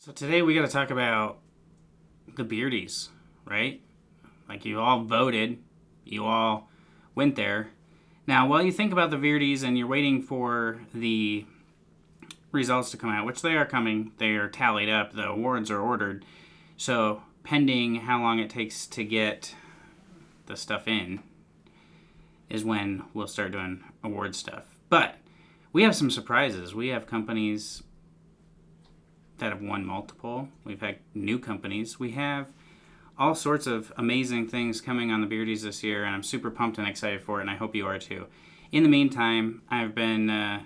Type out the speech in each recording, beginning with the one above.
So today we got to talk about the Beardies, right? Like you all voted, you all went there. Now, while you think about the Beardies and you're waiting for the results to come out, which they are coming, they are tallied up, the awards are ordered. So pending how long it takes to get the stuff in is when we'll start doing award stuff. But we have some surprises. We have companies that have won multiple. We've had new companies. We have all sorts of amazing things coming on the Beardies this year, and I'm super pumped and excited for it, and I hope you are too. In the meantime, I've been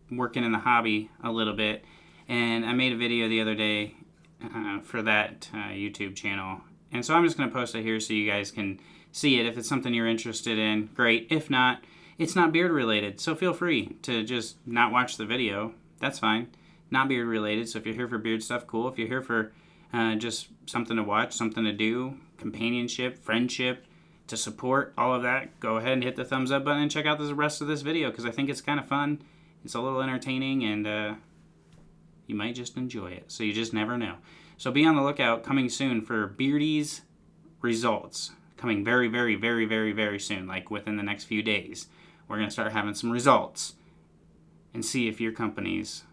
working in the hobby a little bit, and I made a video the other day for that YouTube channel. And so I'm just going to post it here so you guys can see it. If it's something you're interested in, great. If not, it's not beard related, so feel free to just not watch the video. That's fine. Not beard related, so if you're here for beard stuff, cool. If you're here for just something to watch, something to do, companionship, friendship, to support, all of that, go ahead and hit the thumbs up button and check out the rest of this video because I think it's kind of fun. It's a little entertaining, and you might just enjoy it. So you just never know. So be on the lookout coming soon for Beardies results. Coming very, very, very, very, very soon, like within the next few days. We're going to start having some results and see if your company's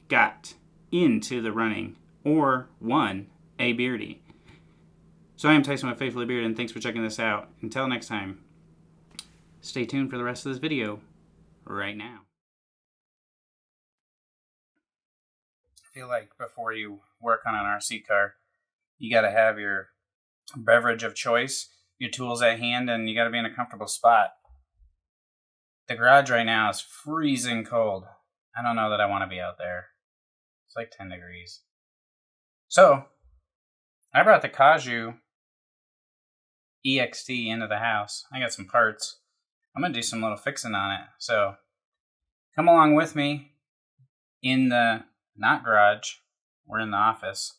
got into the running or won a Beardie. So I am Tyson with Faithfully Bearded, and thanks for checking this out. Until next time, stay tuned for the rest of this video right now. I feel like before you work on an RC car, you got to have your beverage of choice, your tools at hand, and you got to be in a comfortable spot. The garage right now is freezing cold. I don't know that I want to be out there. It's like 10 degrees. So, I brought the Kaju EXT into the house. I got some parts. I'm going to do some little fixing on it. So, come along with me in the, not garage, we're in the office.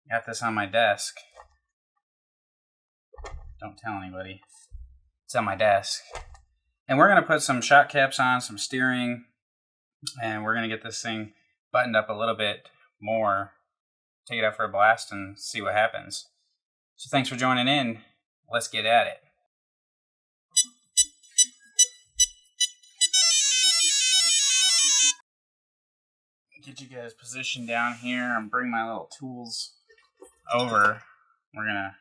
Got this on my desk. Don't tell anybody. It's on my desk. And we're going to put some shock caps on, some steering, and we're going to get this thing buttoned up a little bit more, take it out for a blast, and see what happens. So thanks for joining in. Let's get at it. Get you guys positioned down here and bring my little tools over. We're going to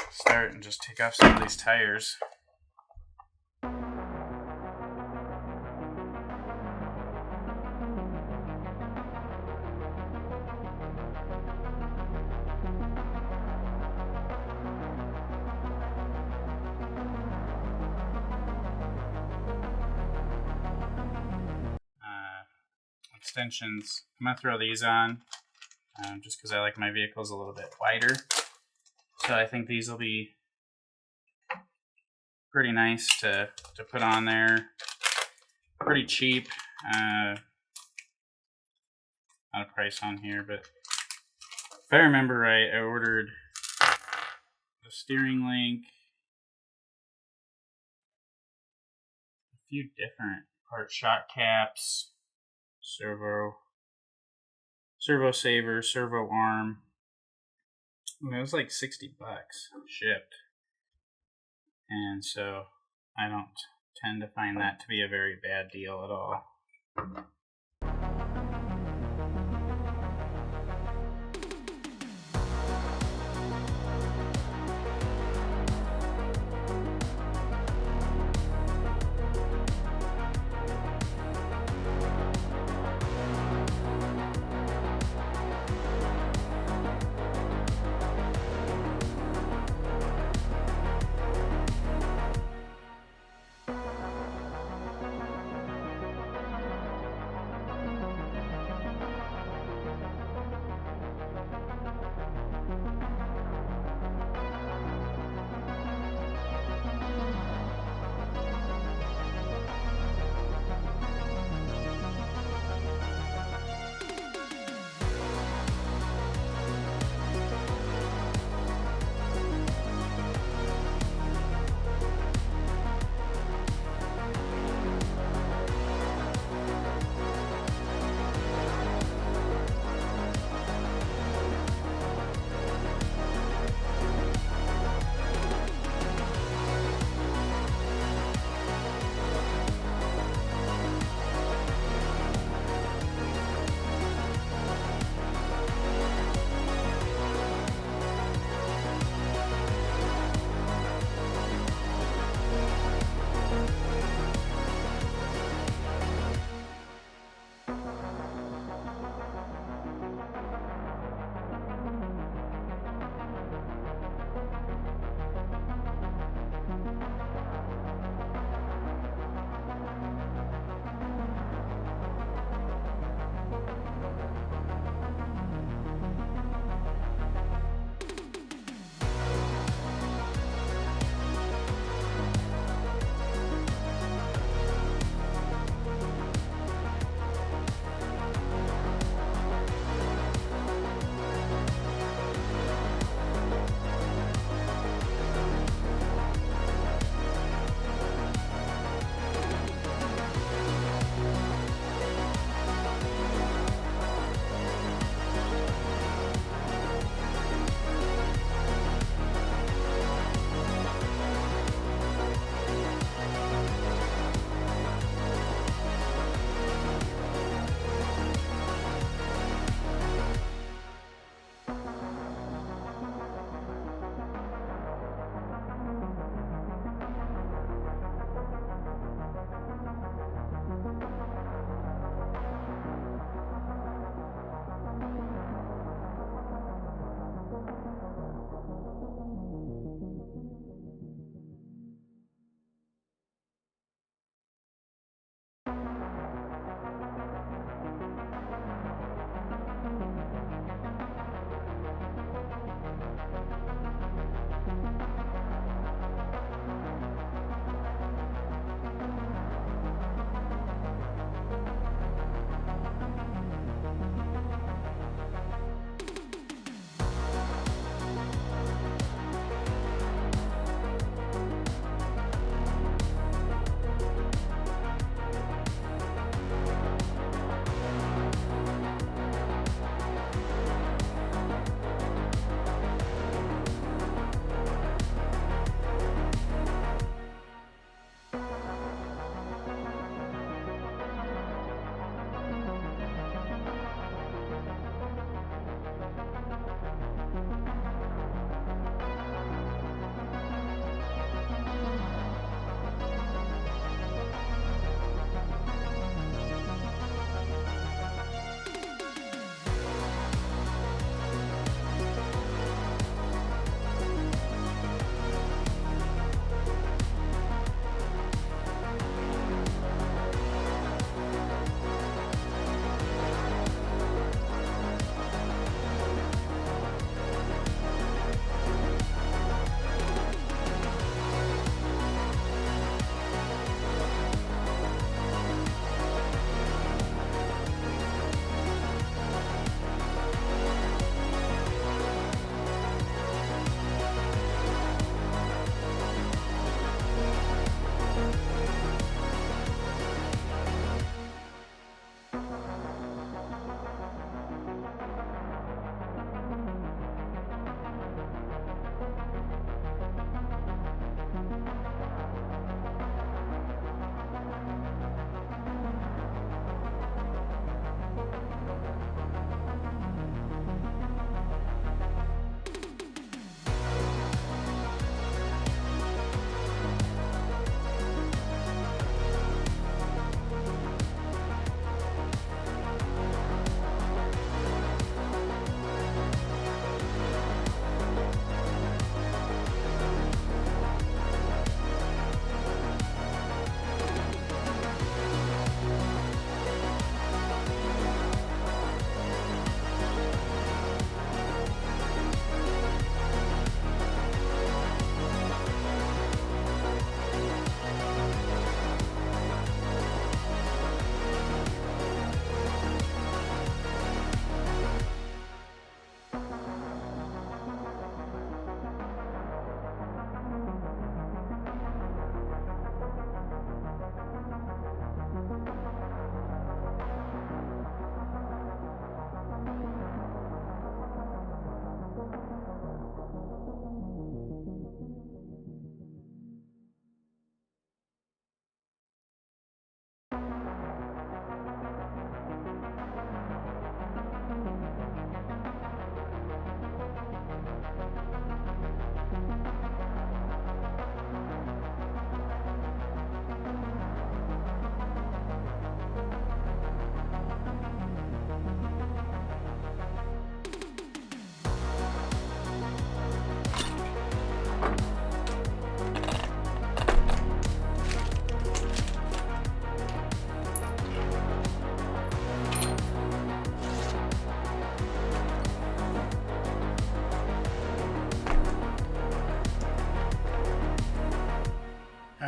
start and just take off some of these tires. Extensions. I'm going to throw these on just because I like my vehicles a little bit wider. So I think these will be pretty nice to put on there. Pretty cheap. Not a price on here, but if I remember right, I ordered the steering link, a few different parts, shock caps, servo saver, servo arm. It was like $60 shipped. And so I don't tend to find that to be a very bad deal at all.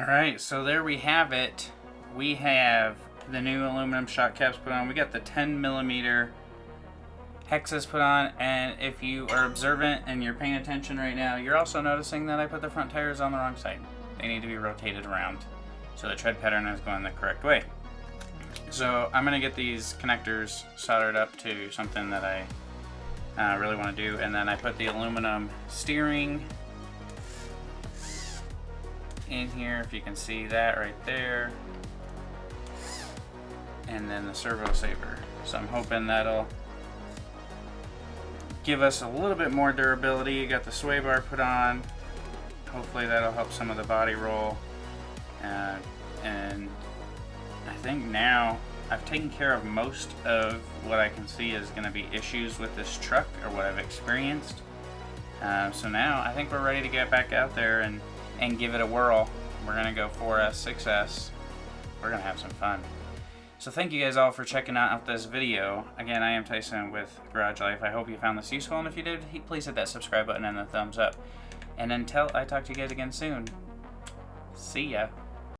Alright, so there we have it. We have the new aluminum shock caps put on. We got the 10mm hexes put on, and if you are observant and you're paying attention right now, you're also noticing that I put the front tires on the wrong side. They need to be rotated around so the tread pattern is going the correct way. So I'm going to get these connectors soldered up to something that I really want to do, and then I put the aluminum steering in here, if you can see that right there, and then the servo saver. So I'm hoping that'll give us a little bit more durability. You got the sway bar put on. Hopefully that'll help some of the body roll. And I think now I've taken care of most of what I can see is going to be issues with this truck, or what I've experienced. So now I think we're ready to get back out there and give it a whirl. We're going to go 4S, 6S. We're going to have some fun. So thank you guys all for checking out this video. Again, I am Tyson with Garage Life. I hope you found this useful, and if you did, please hit that subscribe button and the thumbs up. And until I talk to you guys again soon, see ya.